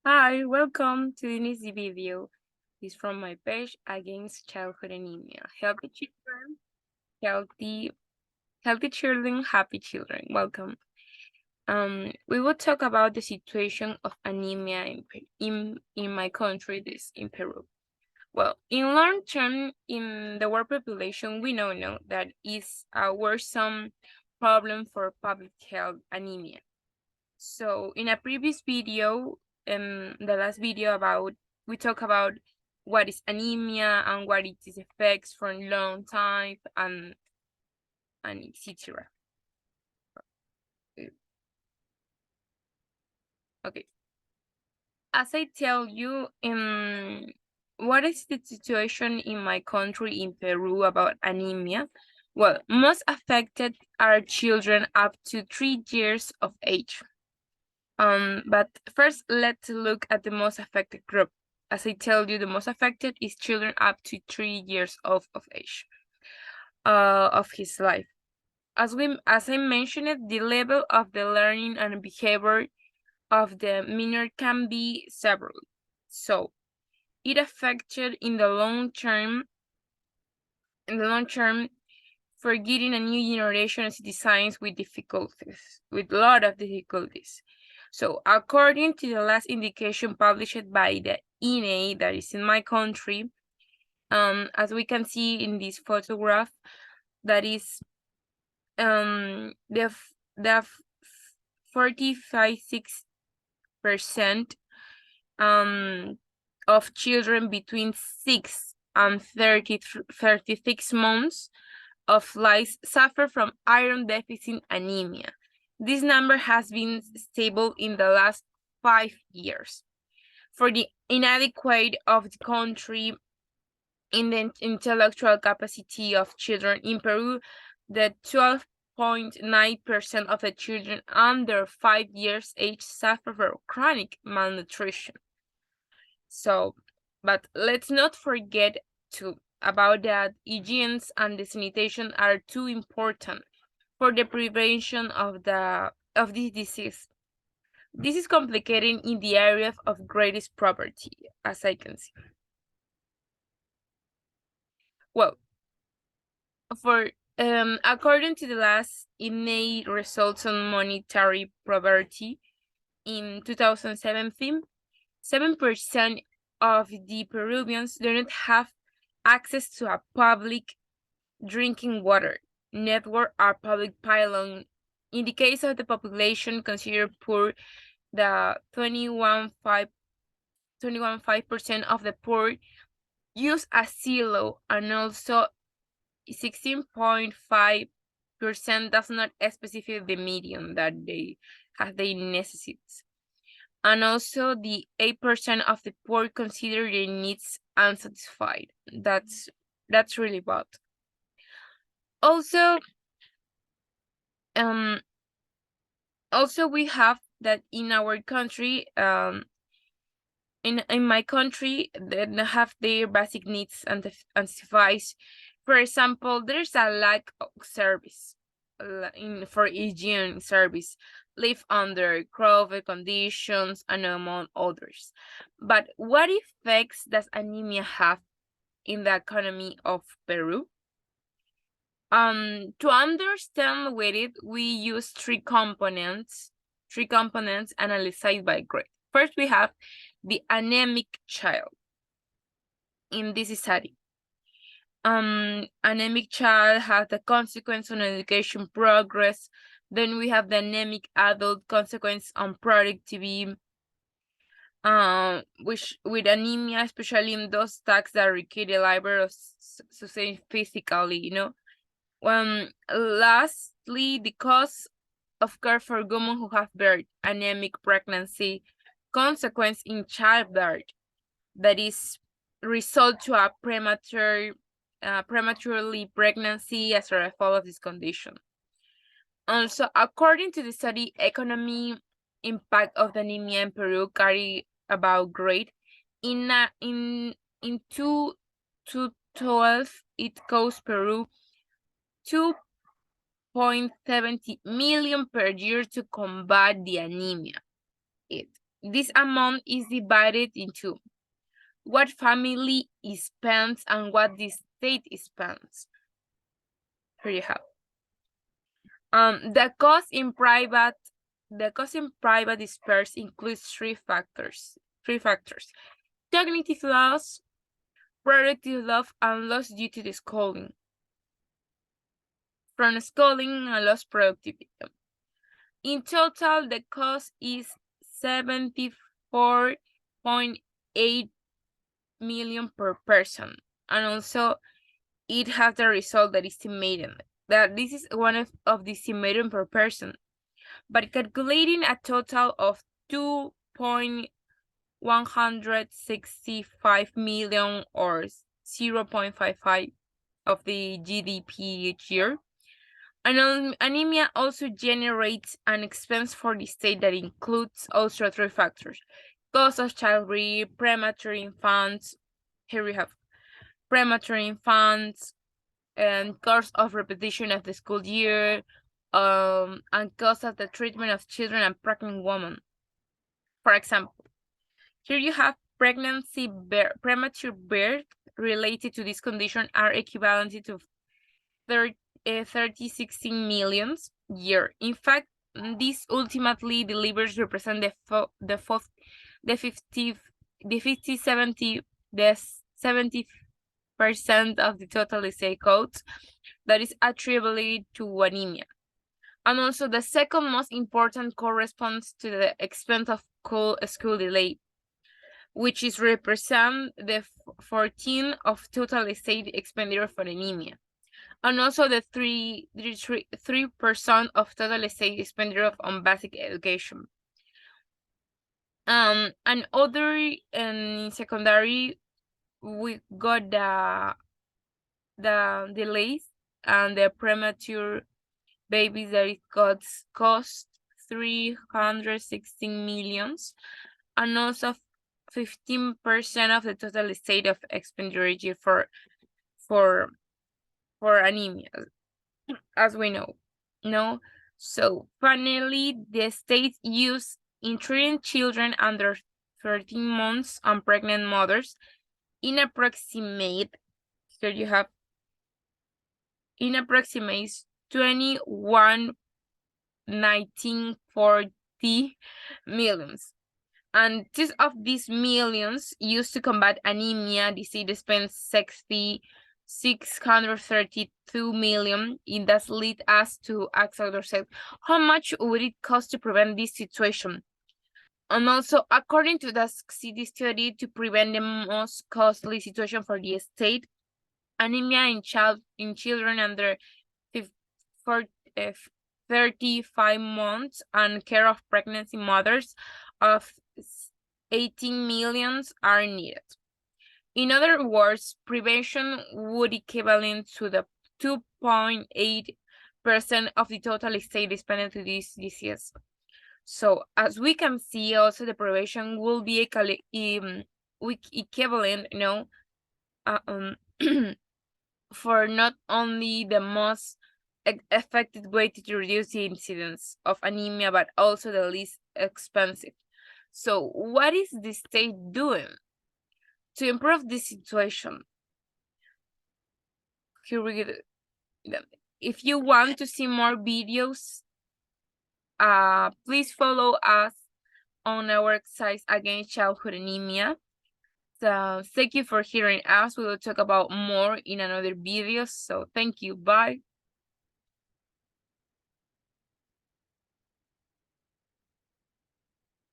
Hi, welcome to this video. It's from my page against childhood anemia. Healthy, healthy children, happy children. Welcome. We will talk about the situation of anemia in my country, this in Peru. Well, in long term, in the world population, we know that is a worrisome problem for public health anemia. So in a previous video, the last video we talk about what is anemia and what it is effects from long time and etc. Okay. As I tell you, what is the situation in my country in Peru about anemia? Well, most affected are children up to 3 years of age. But first, let's look at the most affected group. As I tell you, the most affected is children up to 3 years of age of his life. As I mentioned, the level of the learning and behavior of the minor can be several. So it affected in the long term, for getting a new generation is designed with with a lot of difficulties. So according to the last indication published by the INE that is in my country, as we can see in this photograph, that is the 45.6% of children between 6 and 36 months of life suffer from iron deficit anemia. This number has been stable in the last 5 years. For the inadequate of the country in the intellectual capacity of children in Peru, the 12.9% of the children under 5 years age suffer from chronic malnutrition. So, but let's not forget about that hygiene and the sanitation are too important for the prevention of this disease. This is complicating in the area of greatest poverty, as I can see. Well, according to the last INE results on monetary poverty in 2017, 7% of the Peruvians do not have access to a public drinking water network or public pylon. In the case of the population considered poor, the 21.5% of the poor use a silo, and also 16.5% does not specify the medium that they have their necessities. And also the 8% of the poor consider their needs unsatisfied. That's really bad. Also, we have that in our country, in my country, they have their basic needs unsatisfied. For example, there's a lack of service for hygiene service, live under crowded conditions, and among others. But what effects does anemia have in the economy of Peru? To understand with it, we use three components analyzed by grade. First, we have the anemic child in this study. Anemic child has the consequence on education progress. Then we have the anemic adult consequence on productivity, which with anemia, especially in those tasks that require the labor of sustain physically, Lastly, the cause of care for women who have birth, anemic pregnancy, consequence in childbirth, that is result to a prematurely pregnancy as a result of this condition. Also, according to the study, economy impact of the anemia in Peru carry about grade. In 2012, it cost Peru 1.70 million per year to combat the anemia. This amount is divided into what family spends and what the state spends. Here you have. The cost in private disperse includes three factors. Cognitive loss, productive loss, and loss due to the schooling. From schooling and lost productivity. In total, the cost is 74.8 million per person. And also it has the result that is estimated. That this is one of the estimated per person. But calculating a total of 2.165 million or 0.55 of the GDP each year. Anemia also generates an expense for the state that includes also three factors: cost of childbirth, premature infants. Here we have premature infants, and cost of repetition of the school year, and cost of the treatment of children and pregnant women. For example, here you have premature birth related to this condition are equivalent to 36 millions year. In fact, this ultimately delivers represent the 70% of the total essay codes that is attributed to anemia. And also the second most important corresponds to the expense of school delay, which is represent the 14 of total estate expenditure for anemia. And also the 3% of total estate expenditure on basic education. And other secondary, we got the delays and the premature babies that it cost 316 millions, and also 15% of the total estate of expenditure for anemia, as we know. So finally, the state use in treating children under 13 months and pregnant mothers in approximate 21,1940 millions. And just of these millions used to combat anemia, the state spends 632 million. It does lead us to ask ourselves, how much would it cost to prevent this situation? And also, according to the city study, to prevent the most costly situation for the state, anemia in children under 35 months and care of pregnancy mothers of 18 millions are needed. In other words, prevention would equivalent to the 2.8% of the total estate expended to this disease. So as we can see, also the prevention will be equivalent, for not only the most effective way to reduce the incidence of anemia, but also the least expensive. So what is the state doing to improve this situation? Here we go. If you want to see more videos, please follow us on our exercise against childhood anemia. So thank you for hearing us. We will talk about more in another video. So thank you. Bye.